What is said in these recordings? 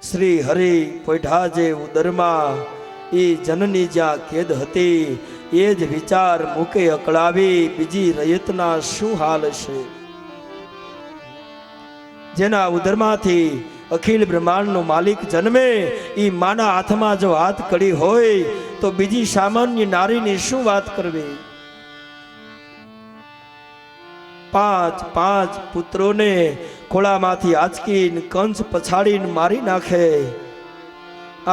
શ્રી હરિ પોઢા જે ઉદરમાં એ જનની જ્યાં કેદ હતી એ જ વિચાર મૂકે અકળાવી બીજી રયતના શું હાલ છે. જેના ઉદરમાંથી અખિલ બ્રહ્માંડનો માલિક જન્મે એ માના હાથમાં જો હાથ કડી હોય તો બીજી સામાન્ય નારીની શું વાત કરવી. પાંચ પુત્રોને ખોળામાંથી આંચકીને કંસ પછાડીને મારી નાખે.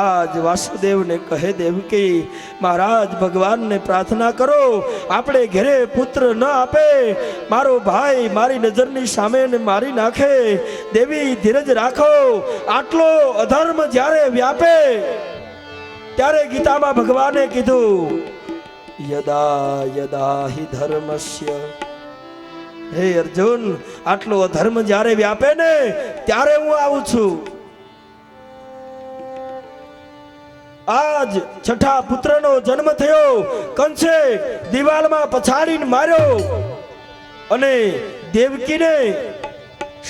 આજ વાસુદેવને કહે દેવકી મહારાજ ભગવાનને પ્રાર્થના કરો આપણે ઘરે પુત્ર ન આપે, મારો ભાઈ મારી નજરની સામે મારી નાખે. દેવી ધીરજ રાખો, આટલો અધર્મ જ્યારે વ્યાપે ત્યારે ગીતામાં ભગવાને કીધું યદા યદા હિ ધર્મસ્ય. હે અર્જુન, આટલો અધર્મ જ્યારે વ્યાપે ને ત્યારે હું આવું છું. આજ છઠ્ઠા પુત્રનો જન્મ થયો, કંસે દિવાલમાં પછાડીને માર્યો અને દેવકીને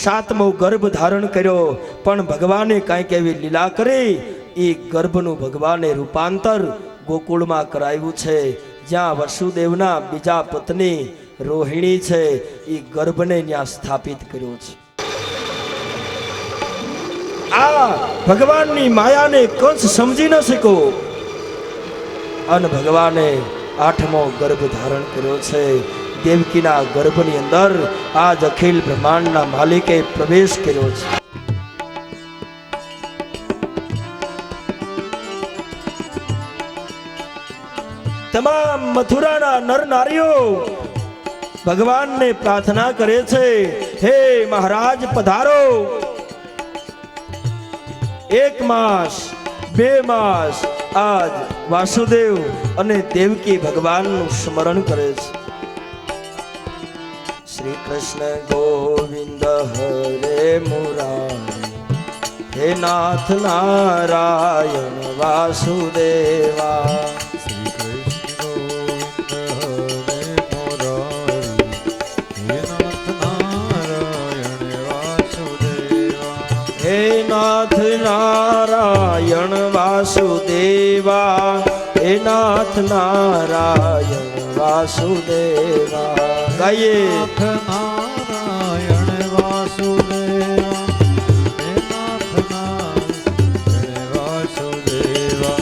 સાતમો ગર્ભ ધારણ કર્યો. પણ ભગવાને કાંઈક એવી લીલા કરી, એ ગર્ભનું ભગવાને રૂપાંતર ગોકુળમાં કરાવ્યું છે. જ્યાં વસુદેવના બીજા પત્ની રોહિણી છે એ ગર્ભને ત્યાં સ્થાપિત કર્યો છે. આ ભગવાનની માયાને કંસ સમજી ન શક્યો અને ભગવાને આઠમો ગર્ભ ધારણ કર્યો છે. દેવકીના ગર્ભની અંદર આજ અખિલ બ્રહ્માંડના માલિકે પ્રવેશ કર્યો છે. તમામ મથુરાના નર નારીઓ ભગવાનને પ્રાર્થના કરે છે, હે મહારાજ પધારો. 1 માસ 2 માસ આજ વાસુદેવ અને દેવકી ભગવાનનું સ્મરણ કરે છે. શ્રી કૃષ્ણ ગોવિંદ હરે મુરારી, હે નાથ નારાયણ વાસુદેવા. હે નાથ નારાયણ વાસુદેવા, હે નાથ નારાયણ વાસુદેવા. ગાઈએ નારાયણ વાસુદેવા, હે નાથ નારાયણ વાસુદેવા.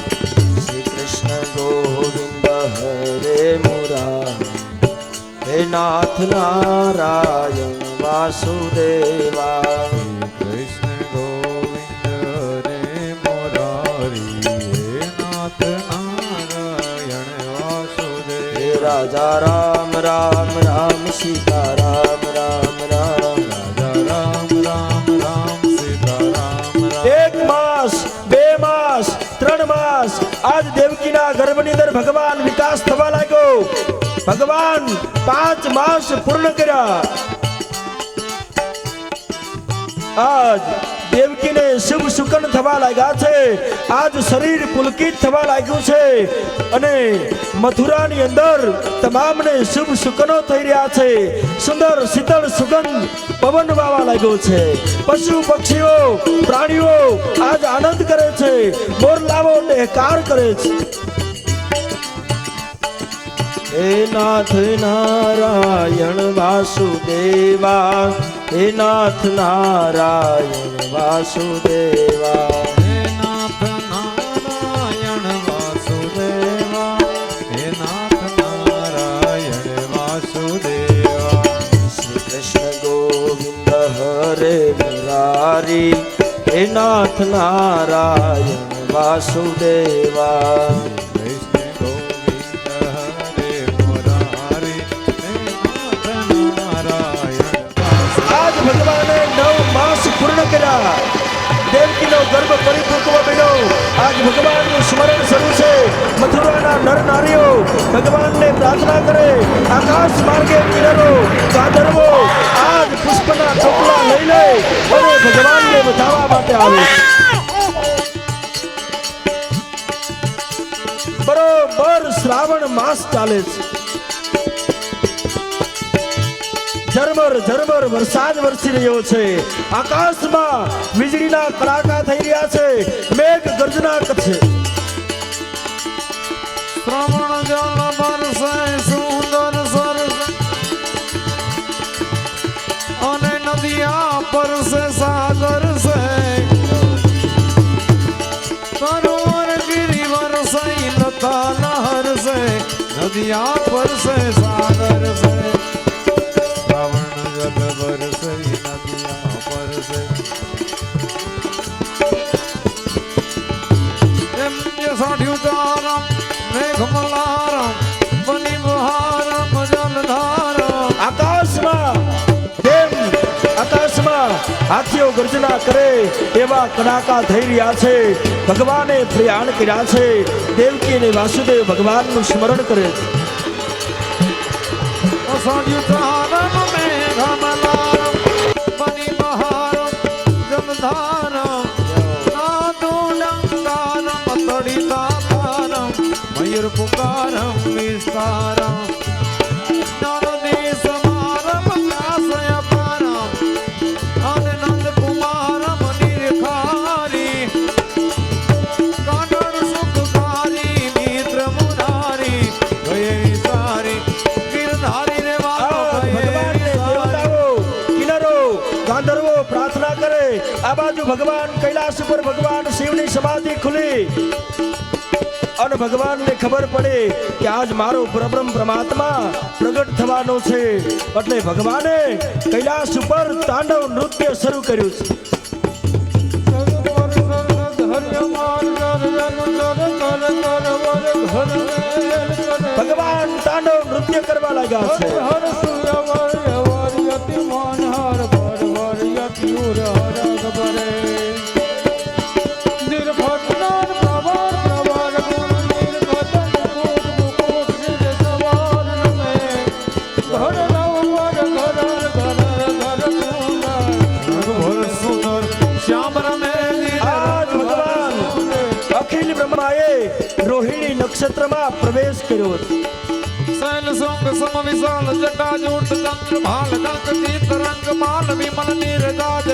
શ્રી કૃષ્ણ ગોવિંદ હરે મુરારી, હે નાથ નારાયણ વાસુદેવા. રાજા રામ રામ રામ સીતા રામ રામ રામ. રાજા રામ રામ રામ સીતા રામ રામ. 1 માસ 2 માસ 3 માસ આજ દેવકીના ગર્ભની અંદર ભગવાન વિકાસ થવા લાગ્યો. ભગવાન 5 માસ પૂર્ણ કર્યા. આજ દેવકીને શુભ સુકન થવા લાગ્યા છે. આજ શરીર પુલકિત થવા લાગ્યું છે અને મથુરાની અંદર તમામને શુભ સુકનો થઈ રહ્યા છે. સુંદર શીતળ સુગંધ પવન વાવા લાગ્યો છે. પશુ પક્ષીઓ પ્રાણીઓ આજ આનંદ કરે છે. મોરલાવો ડેકાર કરે છે. હે નાથ નારાયણ વાસુદેવા, હે નાથ નારાયણ વાસુદેવા. હે નાથ નારાયણ વાસુદેવા, હે નાથ નારાયણ વાસુદેવા. શ્રી કૃષ્ણ ગોવિંદ હરે મુરારી, હે નાથ નારાયણ વાસુદેવા. ભગવાને 9 માસ પૂર્ણ કર્યા. દેવકીનો ગર્ભ પરિપક્વ બન્યો. આજ ભગવાનનું સ્મરણ શરૂ છે. મથુરાના નર નારીઓ ભગવાનને પ્રાર્થના કરે. આકાશ માર્ગે કિન્નરો ગાંધર્વો આજ પુષ્પના ચોપડા લઈ લે અને ભગવાનને વધાવવા માટે આવે. બરોબર શ્રાવણ માસ ચાલે છે. ઝરમર ઝરમર વરસાદ વરસી રહ્યો છે, આકાશમાં વીજળીના કડાકા થઈ રહ્યા છે, મેઘ ગર્જના છે. શ્રવણ જલ બરસે સુંદર સરસ અને નદિયા પરસે સાગર છે, સરોવર ગિરિવર છે લતા લહર છે, નદિયા પરસે સાગર છે, શ્રવણ જલ બરસે નદિયા પરસે એમ જે સાઢ્યું તારમ મેઘમલારમ બની બહારમ જલધારમ. આકાશમાં હાથીઓ ગર્જના કરે એવા કડાકા થઈ રહ્યા છે. ભગવાને પ્રયાણ કર્યા છે. દેવકી અને વાસુદેવ ભગવાનનું સ્મરણ કરે છે. સાઢ્યું તારમ મેઘમલારમ બની બહારમ જલધારમ નાદુલંકારમ તડિતાકારમ મયુર પુકારમ વિસ્તારમ નારદી સમારમ વ્યાસય પારમ આનંદ કુમારમ નિર્ખારી કાનડ સુખકારી મિત્ર મુરારી ગયે સારી ગિરધારી રે ભગવાનને દેવતાઓ કિન્નરો ગાંધર્વો પ્રાર્થના કરે. આ બાજુ ભગવાન કૈલાસ ઉપર ભગવાન શિવની સમાધિ ખુલી અને ભગવાનને ખબર પડે કે આજ મારો પરબ્રહ્મ પરમાત્મા પ્રગટ થવાનો છે, એટલે ભગવાને કૈલાસ ઉપર તાંડવ નૃત્ય શરૂ કર્યું છે. ભગવાન તાંડવ નૃત્ય કરવા લાગ્યા છે. અખિલ બ્રહ્માએ રોહિણી નક્ષત્રમાં પ્રવેશ કર્યો હતો. શૈલ શૃંગ સમ વિશાલ જટા જૂટ ચંદ્ર ભાલ ગંગતી તરંગ માલ વિમલ નીરજાજ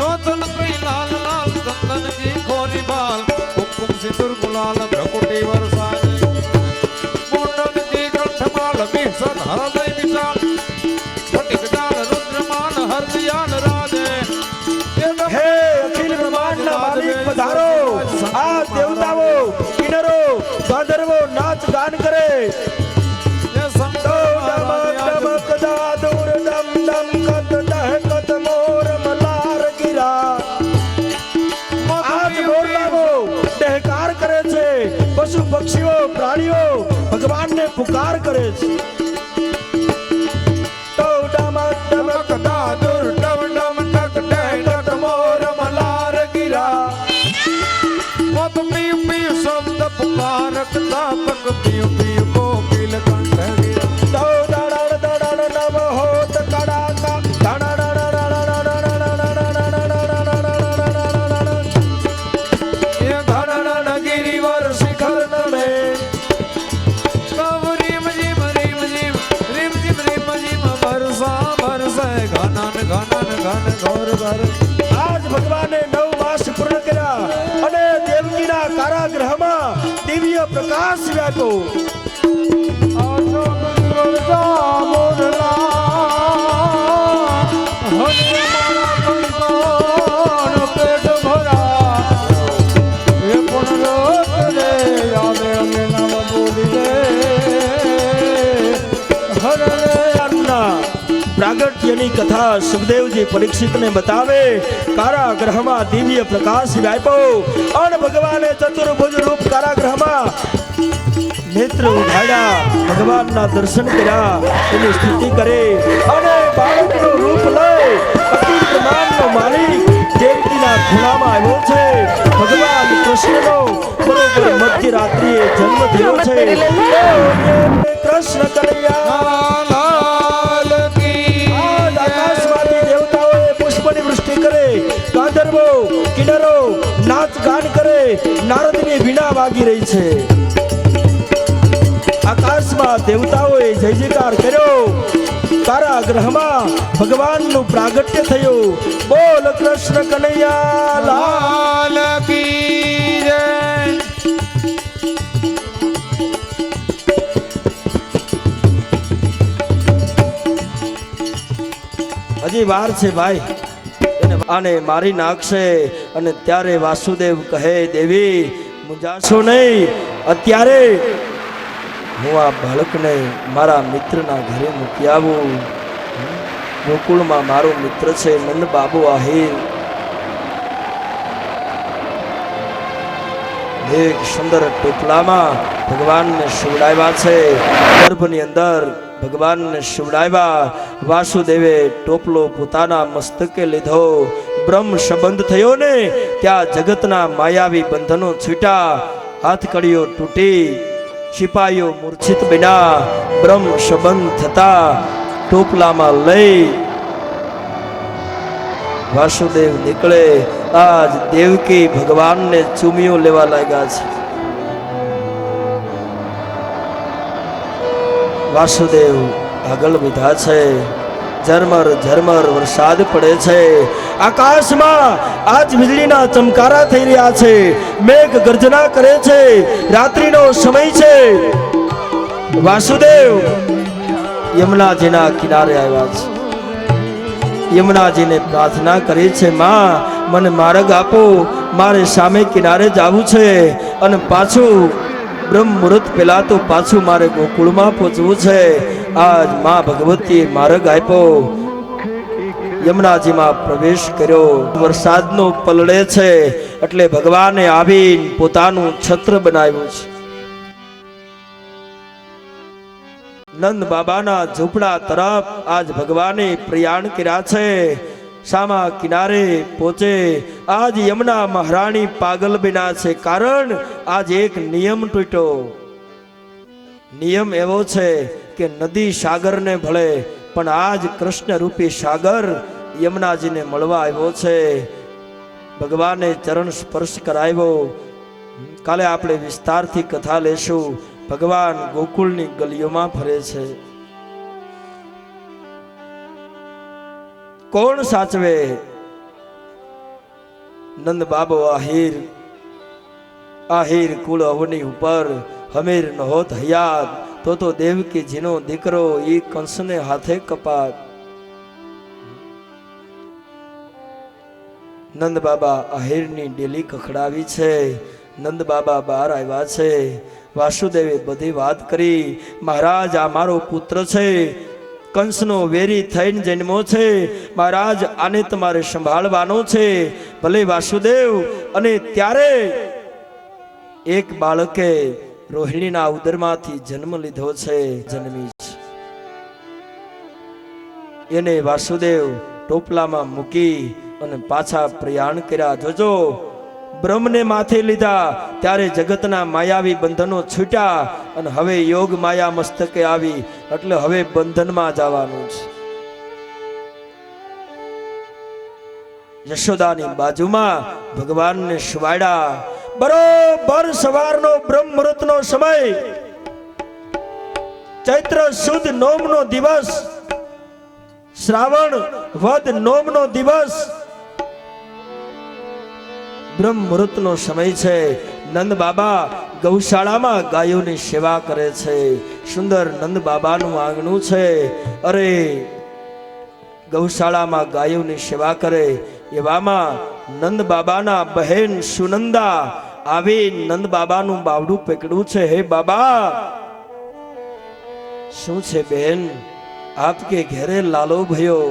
લોચન કઈ લાલ લાલ ચંદન કી ખોરી બાલ કુમકુમ સિંદૂર ગુલાલ ભ્રકુટી વરસાદ મુંડન કી કંઠમાલ વિહસન હૃદય વિશાલ સ્ફટિક જાલ રુદ્રમાન હરદિયાલ રાજે હે અખિલ બ્રહ્માંડના માલિક પધારો. આ દેવતાઓ કિન્નરો ગાંધર્વો નાચ ગાન કરે. ડહેકાર કરે છે. પશુ પક્ષીઓ પ્રાણીઓ ભગવાનને પુકાર કરે છે. तापक पियो पियो कोकिल कंठ गिरा ये धड़न गिरिवर शिखर नमे कब रिम जिम वर्षा वर्षे घनन घनन घन घोर घर. આજ ભગવાને 9 માસ પૂર્ણ કર્યા અને દેવકીના કારાગૃહમાં દિવ્ય પ્રકાશ વ્યાપ્યો. પ્રાગટ્યની કથા સુખદેવજી પરીક્ષિતને બતાવે. કારાગૃહમાં દિવ્ય પ્રકાશ વ્યાપ્યો અને ભગવાને ચતુર્ભુજ રૂપ કારાગૃહમાં નેત્ર ઉઘાડ્યા, ભગવાનના દર્શન કર્યા, એની સ્તુતિ કરે અને બાળકનું રૂપ લઈ અખિલ બ્રહ્માંડનો માલિક દેવકીના ખૂણામાં આવ્યો છે. ભગવાન કૃષ્ણનો બરોબર મધ્યરાત્રિએ જન્મ થયો છે. કૃષ્ણ કનૈયા ગાંધર્વો કિન્નરો નાચ ગાન કરે. નારદની વીણા વાગી રહી છે. આકાશમાં આકાશમાં દેવતાઓએ જય જયકાર કર્યો, કારાગૃહમાં ભગવાનનું પ્રાગટ્ય થયું. બોલ કૃષ્ણ કનૈયા લાલ. લાલ કી જય. હજી વાર છે ભાઈ, એને આને મારી નાખશે. અને ત્યારે વાસુદેવ કહે, દેવી મુંજાશો નહીં, અત્યારે હું આ બાળકને મારા મિત્રના ઘરે મૂકી આવું. ગોકુળમાં મારો મિત્ર છે નંદ બાબુ આહિર. એક સુંદર ટોપલામાં ભગવાનને શિવડાવ્યા છે, ગર્ભની અંદર ભગવાનને શિવડાવ્યા. વાસુદેવે ટોપલો પોતાના મસ્તકે લીધો. બ્રહ્મ સંબંધ થયો ને ત્યાં જગતના માયાવી બંધનો છૂટ્યા, હાથકડીઓ તૂટી, સિપાહીઓ મૂર્છિત બન્યા. બ્રહ્મ સંબંધ થતા ટોપલામાં લઈ વાસુદેવ નીકળે. આજ દેવકી ભગવાનને ચૂમીઓ લેવા લાગ્યા છે. વાસુદેવ આગળ વધ્યા છે. ઝરમર ઝરમર વરસાદ પડે છે. આકાશમાં આજ વીજળીના ચમકારા થઈ રહ્યા છે. મેઘ ગર્જના કરે છે. રાત્રિનો સમય છે. વાસુદેવ યમુનાજીના કિનારે આવ્યા છે. યમુનાજીને પ્રાર્થના કરી છે, માં મને માર્ગ આપો, મારે સામે કિનારે જવું છે અને પાછું બ્રહ્મ મુહૂર્ત પહેલા તો પાછું મારે ગોકુળમાં પહોંચવું છે. આજ માં ભગવતી માર્ગ આપ્યો. યમુનાજીમાં પ્રવેશ કર્યો. વરસાદનો પલળે છે એટલે ભગવાને આવીને પોતાનું છત્ર બનાવ્યું છે. નંદ બાબાના ઝૂંપડા તરફ આજ ભગવાને પ્રયાણ કર્યા છે. સામા કિનારે પહોંચે આજ યમુના મહારાણી પાગલ બન્યા છે, કારણ આજ એક નિયમ તૂટ્યો. નિયમ એવો છે કે નદી સાગરને ભળે, પણ આજ કૃષ્ણ રૂપી સાગર યમુનાજીને મળવા આવ્યો છે. ભગવાને ચરણ સ્પર્શ કરાવ્યો. કાલે આપણે વિસ્તારથી કથા લેશું. ભગવાન ગોકુળની ગલીઓમાં ફરે છે. કોણ સાચવે? નંદ બાબો આહિર. આહિર કુળ અવની ઉપર હમીર નહોત હયાત, તો દેવકીજીનો દીકરો ઈ કંસને હાથે કપાત. નંદ બાબા આહિરની ડેલી કખડાવી છે. નંદ બાબા બહાર આવ્યા છે. વાસુદેવે બધી વાત કરી. મહારાજ આ મારો પુત્ર છે, કંસનો વેરી થઈને જન્મો છે. મહારાજ આને તમારે સંભાળવાનો છે. ભલે વાસુદેવ. અને ત્યારે એક બાળકે રોહિણીના ઉદરમાંથી જન્મ લીધો છે, જન્મી છે. એને વાસુદેવ ટોપલામાં મૂકી અને પાછા પ્રયાણ કર્યા. જોજો, બ્રહ્મને માથે લીધા ત્યારે જગતના માયાવી બંધનો છૂટ્યા અને હવે યોગ માયા મસ્તકે આવી, એટલે હવે બંધનમાં જવાનું છે. યશોદાની બાજુમાં ભગવાનને સુવાડ્યા. બરોબર સવારનો બ્રહ્મ મુહૂર્તનો સમય, ચૈત્ર સુદ નોમનો દિવસ, શ્રાવણ વદ નોમનો દિવસ, બ્રહ્મ મુહૂર્તનો સમય છે. નંદ બાબા ગૌશાળામાં ગાયોની સેવા કરે છે. સુંદર નંદ બાબાનું આંગણું છે. અરે ગૌશાળામાં ગાયોની સેવા કરે એવામાં નંદ બાબાના બહેન સુનંદા આવી નંદ બાબાનું બાવડું પકડ્યું છે. હે બાબા, શું છે બહેન? આપકે ઘેરે લાલો ભયો.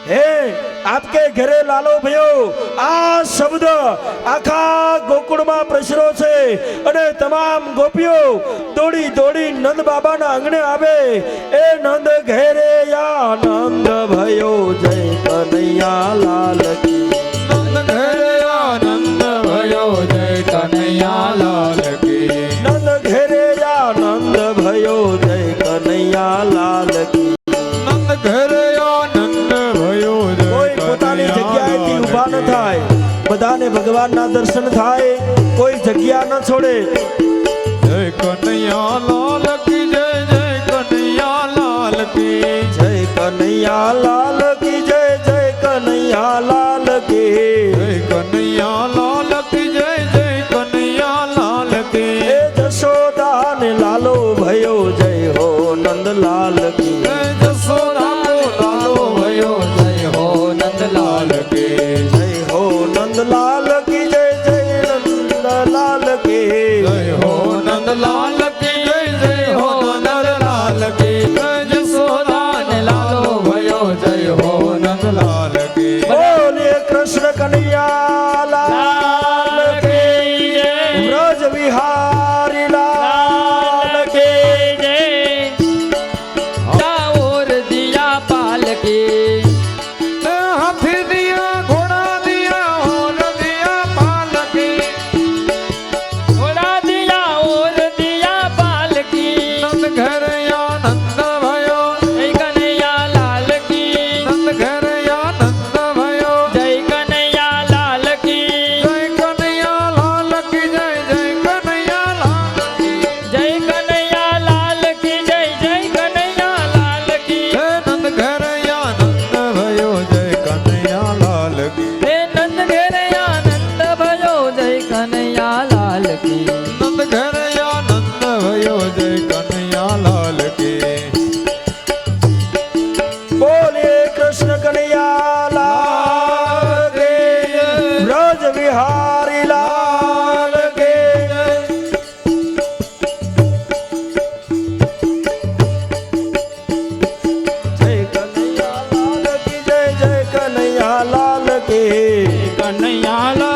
હે આપકે ઘરે લાલો ભયો, આ શબ્દ આખા ગોકુળમાં પ્રસર્યો છે અને તમામ ગોપીઓ દોડી દોડી નંદ બાબાના આંગણે આવે. એ નંદ ઘેરે આનંદ ભયો, જય કનૈયા લાલ કી. નંદ ઘેરે આનંદ ભયો, જય કનૈયા લાલ કી. નંદ ઘેરે આનંદ ભયો, જય કનૈયા લાલ કી. નંદ ઘેરે આનંદ ભયો, જય કોઈ પોતાની જગ્યાએથી ઊભા ન થાય, બધાને ભગવાનના દર્શન થાય, કોઈ જગ્યા ન છોડે. જય જય કનૈયા લાલ કી જય જય કનૈયા લાલ કી જય કનૈયા લાલ કી જય જય કનૈયા લાલ કી જય કનૈયા લાલ કી જય જય કનૈયા લાલ કી એ જશોદા ને લાલો ભયો જય હો નંદલાલ કી જય જશોદા કો લાલો ભયો જય હો નંદલાલ કી જય હો નંદલાલ કી જય જય નંદલાલ કી જય હો નંદલાલ કી જય જય હો નંદલાલ કી જય જશોદા ને લાલો ભયો જય હો નંદલાલ કી બોલે કૃષ્ણ કનૈયા લાલ કી વ્રજ વિહારી લાલ કી હાથી દિયા ઘોડા દિયા હોર દિયા પાલકી નંદ ઘર આનંદ ભયો નંદ ઘર આનંદ ભયો જય કનૈયા લાલ કી જય જય કનૈયા લાલ કી હે નંદ ઘર આનંદ ભયો જય કનૈયા લાલ કી નંદ ઘર આનંદ ભયો જય કનૈયા લાલ કી બોલે કૃષ્ણ કનૈયા લાલ કી વ્રજ વિહારી લાલ કી જય કનૈયા લાલ કી જય જય કનૈયા લાલ કી કનૈયા